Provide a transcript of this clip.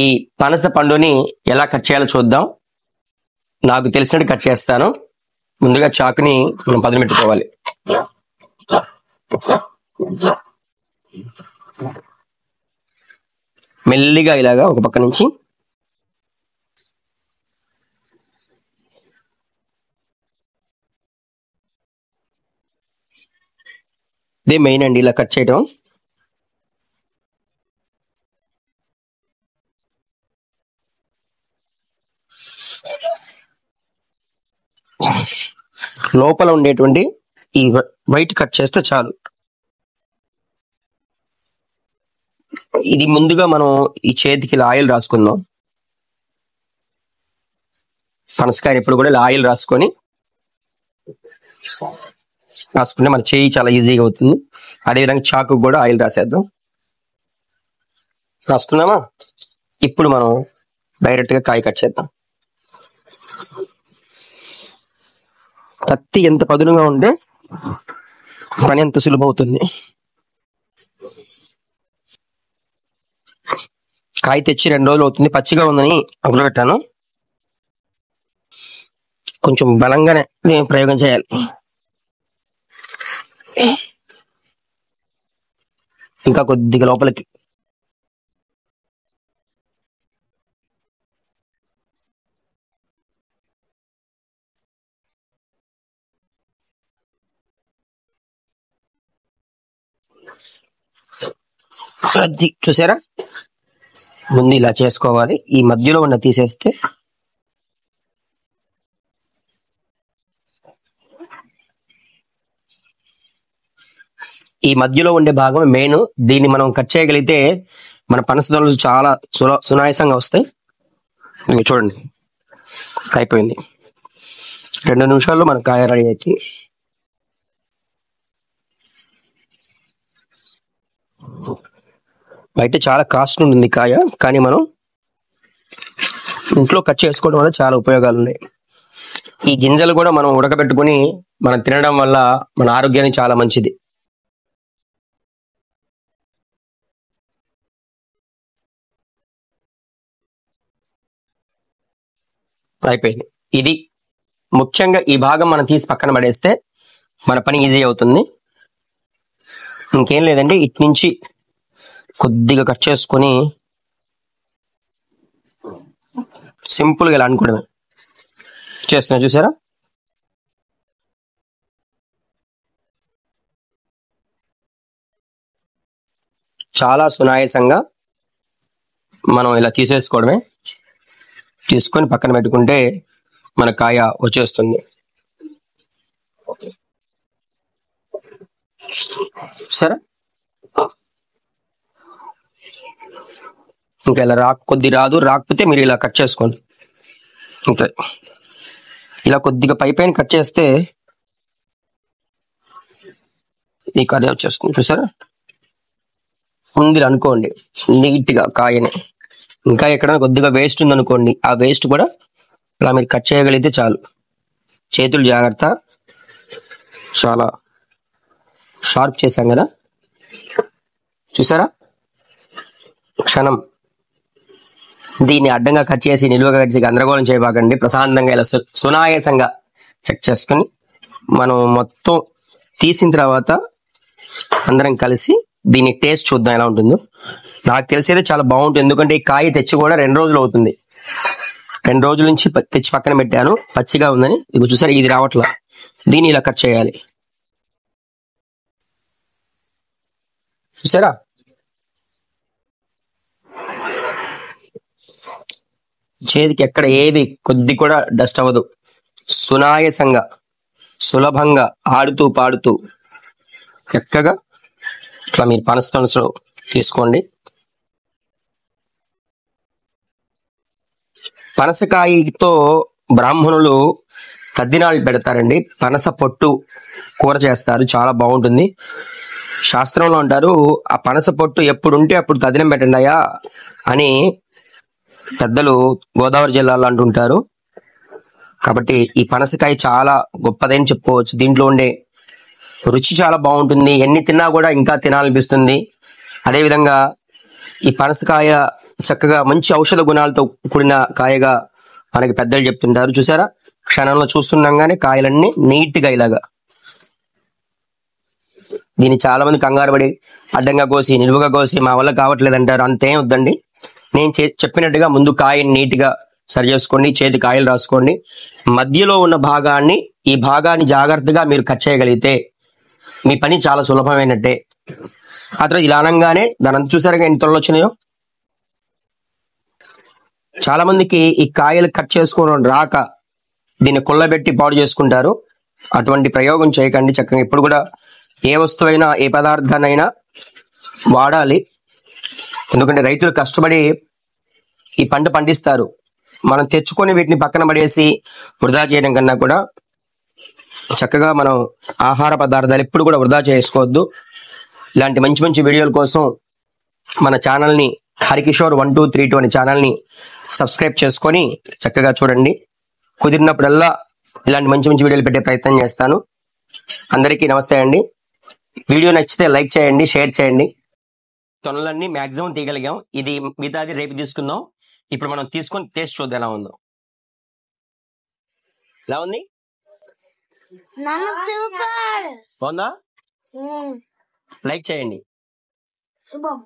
ఈ పనస పండుని ఎలా కట్ చేయాలో చూద్దాం. నాకు తెలిసినట్టు కట్ చేస్తాను. ముందుగా చాకుని మనం పదును పెట్టుకోవాలి. మెల్లిగా ఇలాగా ఒక పక్క నుంచి ఇదే మెయిన్ అండి, ఇలా కట్ చేయడం. లోపల ఉండేటువంటి ఈ వైట్ కట్ చేస్తే చాలు. ఇది ముందుగా మనం ఈ చేతికి ఇలా ఆయిల్ రాసుకుందాం. పనసకాయ ఎప్పుడు కూడా ఇలా ఆయిల్ రాసుకుంటే మన చేయి చాలా ఈజీగా అవుతుంది. అదేవిధంగా చాకు కూడా ఆయిల్ రాసేద్దాం. రాసుకున్నామా? ఇప్పుడు మనం డైరెక్ట్ గా కాయ కట్ చేద్దాం. కత్తి ఎంత పదునుగా ఉంటే పని ఎంత సులభమవుతుంది. కాయ తెచ్చి 2 రోజులు అవుతుంది. పచ్చిగా ఉందని అప్పుడు పెట్టాను. కొంచెం బలంగానే ప్రయోగం చేయాలి. ఇంకా కొద్దిగా లోపలికి. అది చూసారా? ముందు ఇలా చేసుకోవాలి. ఈ మధ్యలో ఉన్న తీసేస్తే ఈ మధ్యలో ఉండే భాగం మెయిన్. దీన్ని మనం కట్ చేయగలిగితే మన పనసదొనలు చాలా సునాయాసంగా వస్తాయి. చూడండి, అయిపోయింది. 2 నిమిషాల్లో మన కాయ రెడీ అవుతుంది. బయట చాలా కాస్ట్ ఉంటుంది కాయ, కానీ మనం ఇంట్లో కట్ చేసుకోవడం వల్ల చాలా ఉపయోగాలు ఉన్నాయి. ఈ గింజలు కూడా మనం ఉడకబెట్టుకుని మనం తినడం వల్ల మన ఆరోగ్యానికి చాలా మంచిది. అయిపోయింది. ఇది ముఖ్యంగా ఈ భాగం మనం తీసి పక్కన పడేస్తే మన పని ఈజీ అవుతుంది. ఇంకేం లేదండి, ఇటు నుంచి కొద్దిగా కట్ చేసుకొని సింపుల్గా ఇలా అనుకోవడమే. చేస్తున్నా చూసారా? చాలా సునాయాసంగా మనం ఇలా తీసేసుకోవడమే. తీసుకొని పక్కన పెట్టుకుంటే మన కాయ వచ్చేస్తుంది. సరే, ఇంకా ఇలా రాకపోతే మీరు ఇలా కట్ చేసుకోండి. అంతే. ఇలా కొద్దిగా పైన కట్ చేస్తే మీకు అదే వచ్చేస్తుంది. చూసారా? ముందు అనుకోండి నీట్గా కాయని. ఇంకా ఎక్కడైనా కొద్దిగా వేస్ట్ ఉందనుకోండి, ఆ వేస్ట్ కూడా ఇలా మీరు కట్ చేయగలిగితే చాలు. చేతులు జాగ్రత్త. చాలా షార్ప్ చేశాం కదా, చూసారా? క్షణం. దీన్ని అడ్డంగా కట్ చేసి నిలువగా కట్ చేసి గందరగోళం చేయబాకండి. ప్రశాంతంగా ఇలా సునాయాసంగా చెక్ చేసుకుని మనం మొత్తం తీసిన తర్వాత అందరం కలిసి దీని టేస్ట్ చూద్దాం ఎలా ఉంటుందో. నాకు తెలిసేది చాలా బాగుంటుంది, ఎందుకంటే ఈ కాయ తెచ్చి కూడా 2 రోజులు అవుతుంది. 2 రోజుల నుంచి తెచ్చి పక్కన పెట్టాను, పచ్చిగా ఉందని. ఇప్పుడు చూసారా, ఇది రావట్లా. దీన్ని ఇలా కట్ చేయాలి. చూసారా? చేతికి ఎక్కడ ఏది కొద్ది కూడా డస్ట్ అవ్వదు. సునాయాసంగా సులభంగా ఆడుతూ పాడుతూ చక్కగా ఇట్లా మీరు పనస తీసుకోండి. పనసకాయతో బ్రాహ్మణులు తద్దినాలు పెడతారండి. పనస పొట్టు కూర చేస్తారు, చాలా బాగుంటుంది. శాస్త్రంలో అంటారు, ఆ పనస పొట్టు ఎప్పుడుంటే అప్పుడు తద్దినం పెట్టండి అయ్యా అని పెద్దలు గోదావరి జిల్లాలో అంటుంటారు. కాబట్టి ఈ పనసకాయ చాలా గొప్పదని చెప్పుకోవచ్చు. దీంట్లో ఉండే రుచి చాలా బాగుంటుంది. ఎన్ని తిన్నా కూడా ఇంకా తినాలనిపిస్తుంది. అదేవిధంగా ఈ పనసకాయ చక్కగా మంచి ఔషధ గుణాలతో కూడిన కాయగా మనకి పెద్దలు చెప్తుంటారు. చూసారా, క్షణంలో చూస్తుండగానే కాయలన్నీ నీట్ గా ఇలాగా. దీన్ని చాలా మంది కంగారు పడి అడ్డంగా కోసి నిలువుగా కోసి మా వల్ల కావట్లేదు అంటారు. అంతేం వద్దండి. నేను చెప్పినట్టుగా ముందు కాయని నీట్ గా సరి చేసుకోండి, చేతి కాయలు రాసుకోండి. మధ్యలో ఉన్న భాగాన్ని, ఈ భాగాన్ని జాగ్రత్తగా మీరు కట్ చేయగలిగితే మీ పని చాలా సులభమైనట్టే. ఆ తర్వాత ఇలా అనగానే దాని అంతా చూసారుగా ఎన్ని తొలలు వచ్చినాయో. చాలా మందికి ఈ కాయలు కట్ చేసుకోవడం రాక దీన్ని కుళ్ళబెట్టి పాడు చేసుకుంటారు. అటువంటి ప్రయోగం చేయకండి. చక్కగా ఇప్పుడు కూడా ఏ వస్తువైనా ఏ పదార్థాన్నైనా వాడాలి. ఎందుకంటే రైతులు కష్టపడి ఈ పంట పండిస్తారు. మనం తెచ్చుకొని వీటిని పక్కన పడేసి వృధా చేయడం కన్నా కూడా చక్కగా మనం ఆహార పదార్థాలు ఎప్పుడు కూడా వృధా చేసుకోవద్దు. ఇలాంటి మంచి మంచి వీడియోల కోసం మన ఛానల్ని హరికిషోర్ 1232 అనే ఛానల్ని సబ్స్క్రైబ్ చేసుకొని చక్కగా చూడండి. కుదిరినప్పుడల్లా ఇలాంటి మంచి మంచి వీడియోలు పెట్టే ప్రయత్నం చేస్తాను. అందరికీ నమస్తే అండి. వీడియో నచ్చితే లైక్ చేయండి, షేర్ చేయండి. తొనలన్నీ మ్యాక్సిమం తీయగలిగాం. ఇది మిగతాది రేపు తీసుకుందాం. ఇప్పుడు మనం తీసుకొని టేస్ట్ చూద్దాం ఎలా ఉందో. ఎలా ఉంది? బాగుందా? లైక్ చేయండి. శుభం.